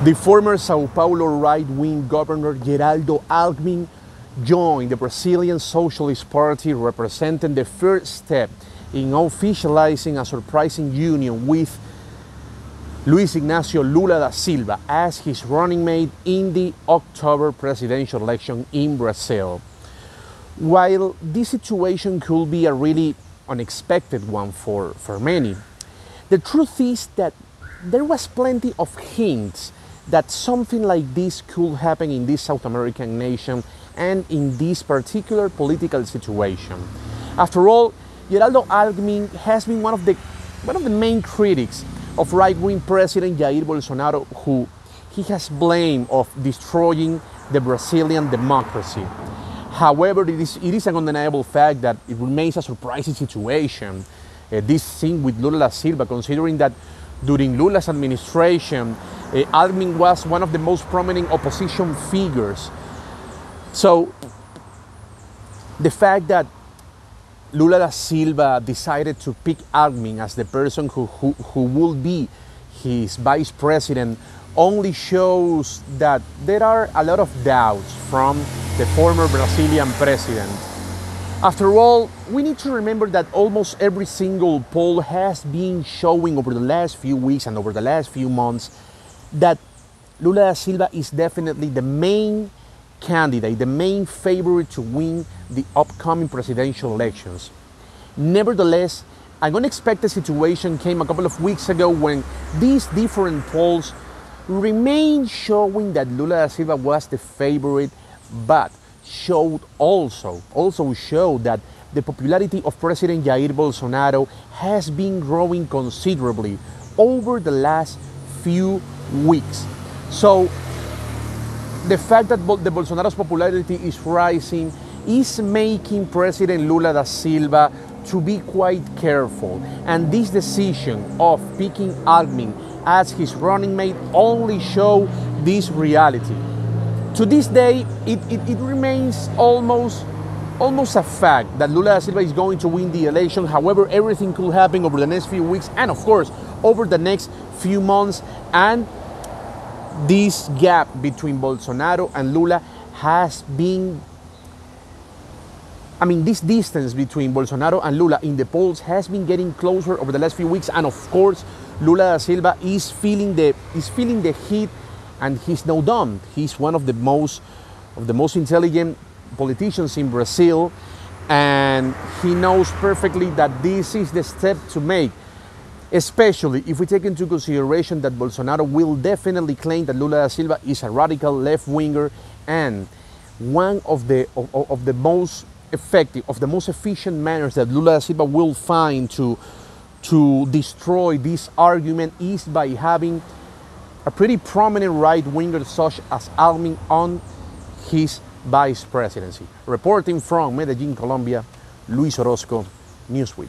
The former Sao Paulo right-wing governor Geraldo Alckmin joined the Brazilian Socialist Party, representing the first step in officializing a surprising union with Luiz Inácio Lula da Silva as his running mate in the October presidential election in Brazil. While this situation could be a really unexpected one for many, the truth is that there was plenty of hints that something like this could happen in this South American nation and in this particular political situation. After all, Geraldo Alckmin has been one of the main critics of right-wing President Jair Bolsonaro, who he has blamed of destroying the Brazilian democracy. However, it is an undeniable fact that it remains a surprising situation, this thing with Lula da Silva, considering that during Lula's administration, Alckmin was one of the most prominent opposition figures. So the fact that Lula da Silva decided to pick Alckmin as the person who will be his vice president only shows that there are a lot of doubts from the former Brazilian president. After all, we need to remember that almost every single poll has been showing over the last few weeks and over the last few months that Lula da Silva is definitely the main candidate, the main favorite to win the upcoming presidential elections. Nevertheless, an unexpected situation came a couple of weeks ago when these different polls remained showing that Lula da Silva was the favorite, but also showed that the popularity of President Jair Bolsonaro has been growing considerably over the last few weeks. So the fact that the Bolsonaro's popularity is rising is making President Lula da Silva to be quite careful. And this decision of picking Alckmin as his running mate only show this reality. To this day, it remains almost a fact that Lula da Silva is going to win the election. However, everything could happen over the next few weeks and, of course, over the next few months. And this gap between Bolsonaro and Lula has been, this distance between Bolsonaro and Lula in the polls has been getting closer over the last few weeks. And, of course, Lula da Silva is feeling the heat. And he's no dumb. He's one of the most intelligent politicians in Brazil, and he knows perfectly that this is the step to make, especially if we take into consideration that Bolsonaro will definitely claim that Lula da Silva is a radical left-winger, and one of the most effective, of the most efficient manners that Lula da Silva will find to destroy this argument is by having a pretty prominent right-winger such as Alckmin on his vice presidency. Reporting from Medellin, Colombia, Luis Orozco, Newsweek.